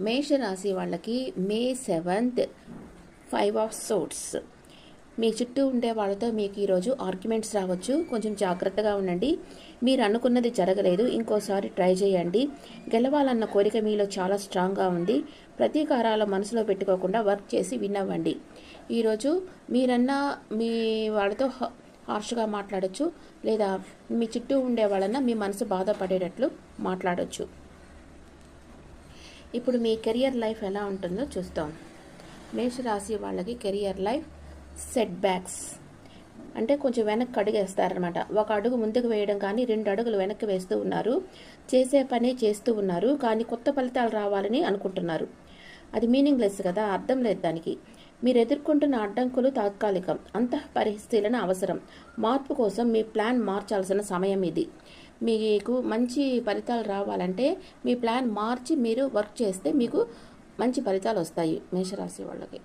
మేషరాశి వాళ్ళకి మే 7th 5 of swords. మీ చుట్టూ ఉండే వాళ్ళతో మీకు ఈరోజు ఆర్గ్యుమెంట్స్ రావచ్చు. కొంచెం జాగ్రత్తగా ఉండండి. మీరు అనుకున్నది జరగలేదు, ఇంకోసారి ట్రై చేయండి. గెలవాలన్న కోరిక మీలో చాలా స్ట్రాంగ్గా ఉంది. ప్రతీకారాల మనసులో పెట్టుకోకుండా వర్క్ చేసి విన్ అవ్వండి. ఈరోజు మీరన్నా మీ వాళ్ళతో హార్ష్గా మాట్లాడచ్చు, లేదా మీ చుట్టూ ఉండే వాళ్ళన్నా మీ మనసు బాధపడేటట్లు మాట్లాడచ్చు. ఇప్పుడు మీ కెరియర్ లైఫ్ ఎలా ఉంటుందో చూస్తాం. మేషరాశి వాళ్ళకి కెరియర్ లైఫ్ సెట్ బ్యాక్స్ అంటే కొంచెం వెనక్కి అడుగేస్తారనమాట. ఒక అడుగు ముందుకు వేయడం కానీ 2 అడుగులు వెనక్కి వేస్తూ ఉన్నారు. చేసే పని చేస్తూ ఉన్నారు, కానీ కొత్త ఫలితాలు రావాలని అనుకుంటున్నారు. అది మీనింగ్లెస్ కదా, అర్థం లేదు దానికి. మీరు ఎదుర్కొంటున్న అడ్డంకులు తాత్కాలికం, అంతఃపరిశీలన అవసరం. మార్పు కోసం మీ ప్లాన్ మార్చాల్సిన సమయం ఇది. మీకు మంచి ఫలితాలు రావాలంటే మీ ప్లాన్ మార్చి మీరు వర్క్ చేస్తే మీకు మంచి ఫలితాలు వస్తాయి మేషరాశి వాళ్ళకి.